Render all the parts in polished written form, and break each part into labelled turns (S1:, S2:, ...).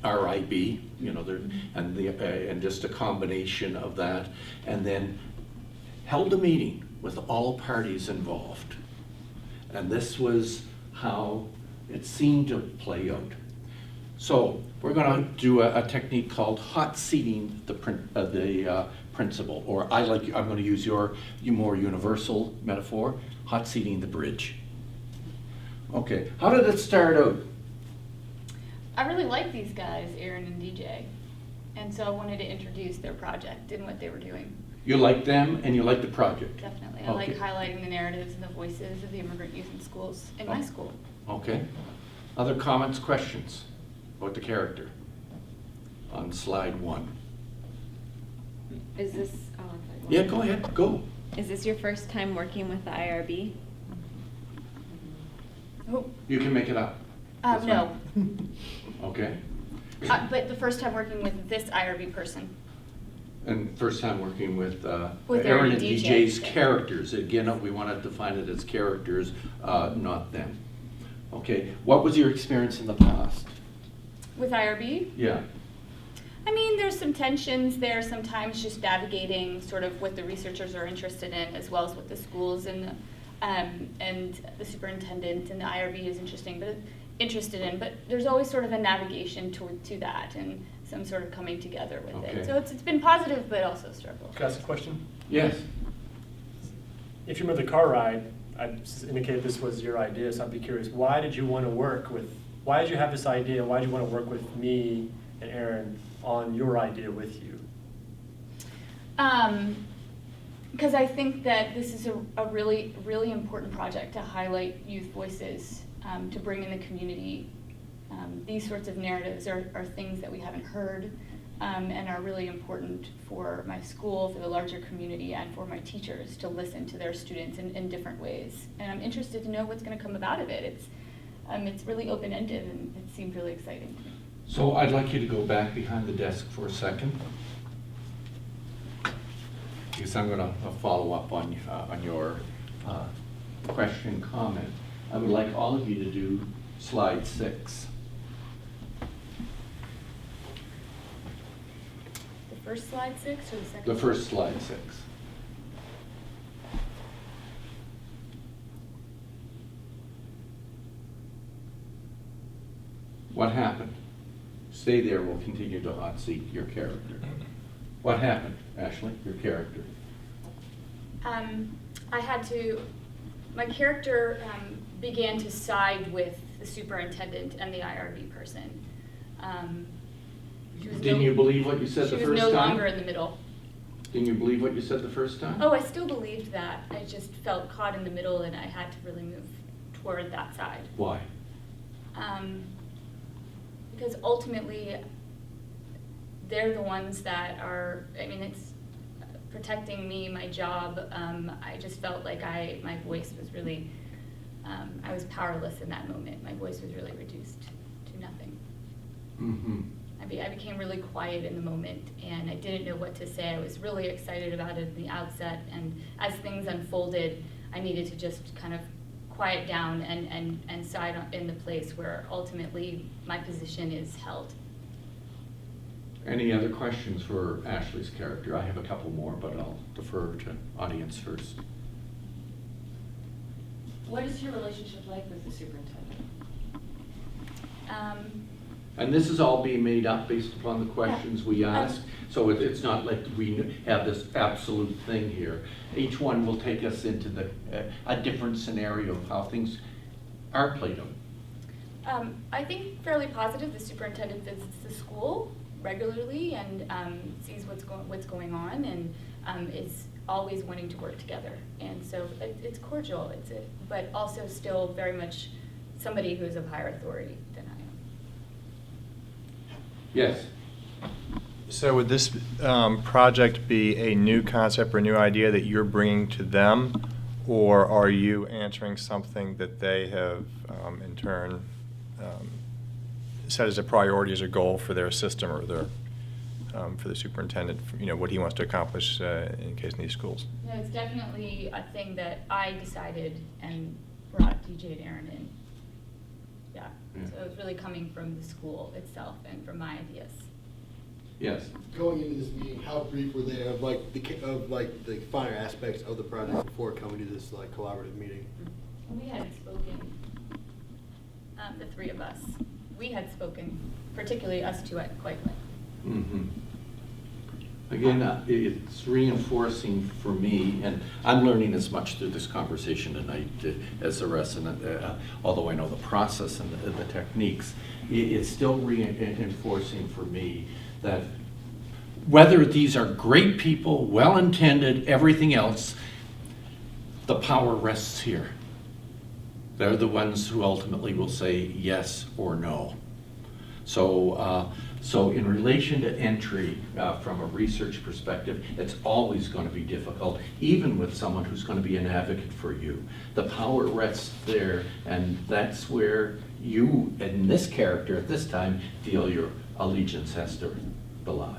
S1: RIB, you know, and just a combination of that, and then held a meeting with all parties involved. And this was how it seemed to play out. So we're going to do a technique called hot seating the principal, or I'm going to use your more universal metaphor, hot seating the bridge. Okay, how did it start out?
S2: I really like these guys, Aaron and DJ, and so I wanted to introduce their project and what they were doing.
S1: You like them and you like the project?
S2: Definitely. I like highlighting the narratives and the voices of the immigrant youth in schools, in my school.
S1: Okay. Other comments, questions about the character on slide 1?
S3: Is this,
S1: Yeah, go ahead, go.
S3: Is this your first time working with the IRB?
S2: Oh,
S1: You can make it up. That's
S2: no.
S1: fine. Okay.
S2: But the first time working with this IRB person.
S1: And first time working with
S2: With
S1: Aaron and
S2: DJ.
S1: DJ's characters. Again, we want to define it as characters, not them. Okay, what was your experience in the past?
S2: With IRB?
S1: Yeah.
S2: I mean, there's some tensions there, sometimes just navigating sort of what the researchers are interested in, as well as what the schools and the superintendent and the IRB is interested in, but there's always sort of a navigation to that and some sort of coming together with
S1: Okay.
S2: it. So it's been positive, but also a struggle.
S4: Can I ask a question?
S1: Yes.
S4: If you remember the car ride, I indicated this was your idea, so I'd be curious, why did you want to why did you have this idea, why did you want to work with me and Aaron on your idea with you?
S2: Because I think that this is a really, really important project to highlight youth voices, to bring in the community. These sorts of narratives are things that we haven't heard, and are really important for my school, for the larger community, and for my teachers to listen to their students in different ways. And I'm interested to know what's going to come about of it. It's really open-ended, and it seemed really exciting to me.
S1: So I'd like you to go back behind the desk for a second, because I'm going to follow up on your question, comment. I would like all of you to do slide 6.
S2: The first slide 6 or the second?
S1: The first slide 6. What happened? Stay there, we'll continue to hot seat your character. What happened, Ashley, your character?
S2: My character began to side with the superintendent and the IRB person.
S1: Didn't you believe what you said the first time?
S2: She was no longer in the middle.
S1: Didn't you believe what you said the first time?
S2: Oh, I still believed that. I just felt caught in the middle, and I had to really move toward that side.
S1: Why?
S2: Because ultimately, they're the ones that are, it's protecting me, my job. I just felt like my voice was really, I was powerless in that moment. My voice was really reduced to nothing.
S1: Mm-hmm.
S2: I became really quiet in the moment, and I didn't know what to say. I was really excited about it at the outset, and as things unfolded, I needed to just kind of quiet down and side in the place where ultimately my position is held.
S1: Any other questions for Ashley's character? I have a couple more, but I'll defer to audience first.
S5: What is your relationship like with the superintendent?
S1: And this is all being made up based upon the questions we ask. So it's not like we have this absolute thing here. Each one will take us into a different scenario of how things are played out.
S2: I think fairly positive. The superintendent visits the school regularly and sees what's going on, and is always wanting to work together. And so it's cordial. But also still very much somebody who is of higher authority than I am.
S1: Yes.
S6: So would this project be a new concept or a new idea that you're bringing to them, or are you answering something that they have in turn set as a priority, as a goal for their system or their for the superintendent, what he wants to accomplish in case of these schools?
S2: No, it's definitely a thing that I decided and brought DJ and Aaron in. Yeah.
S1: Yeah.
S2: So it's really coming from the school itself and from my ideas.
S1: Yes.
S7: Going into this meeting, how brief were they of the finer aspects of the project before coming to this like collaborative meeting?
S2: We hadn't spoken, the three of us, we had spoken, particularly us two at quite length.
S1: Mhm. Again, it's reinforcing for me, and I'm learning as much through this conversation tonight as the rest, and although I know the process and the techniques, it's still reinforcing for me that whether these are great people, well-intended, everything else, the power rests here. They're the ones who ultimately will say yes or no. So in relation to entry, from a research perspective, it's always going to be difficult, even with someone who's going to be an advocate for you. The power rests there, and that's where you, in this character at this time, feel your allegiance has to belie.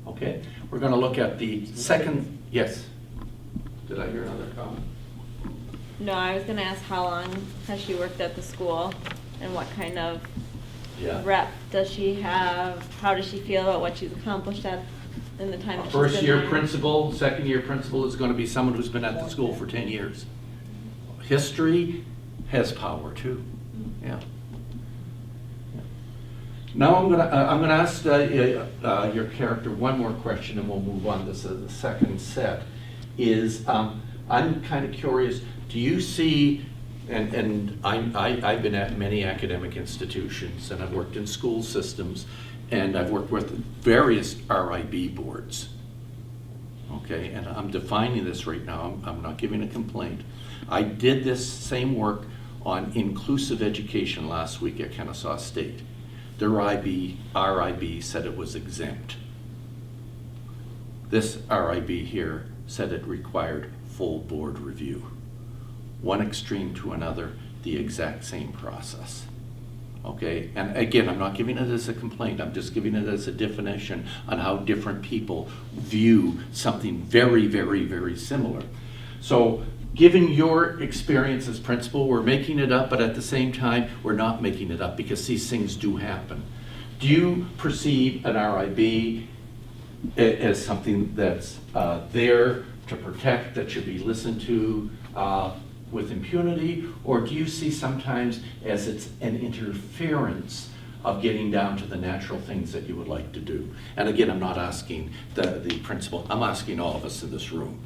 S1: Okay, we're going to look at the second, yes. Did I hear another comment?
S3: No, I was gonna ask how long has she worked at the school and what kind of
S1: Yeah.
S3: rep does she have? How does she feel about what she's accomplished in the time that she's been
S1: First year
S3: there?
S1: principal, second year principal is going to be someone who's been at the school for 10 years. History has power too, yeah. Now I'm gonna ask your character one more question, and we'll move on to the second set. I'm kind of curious, do you see, and I've been at many academic institutions, and I've worked in school systems, and I've worked with various RIB boards. Okay, and I'm defining this right now, I'm not giving a complaint. I did this same work on inclusive education last week at Kennesaw State. Their RIB said it was exempt. This RIB here said it required full board review. One extreme to another, the exact same process. Okay, and again, I'm not giving it as a complaint, I'm just giving it as a definition on how different people view something very, very, very similar. So, given your experience as principal, we're making it up, but at the same time, we're not making it up because these things do happen. Do you perceive an RIB as something that's there to protect, that should be listened to with impunity, or do you see sometimes as it's an interference of getting down to the natural things that you would like to do? And again, I'm not asking the principal, I'm asking all of us in this room.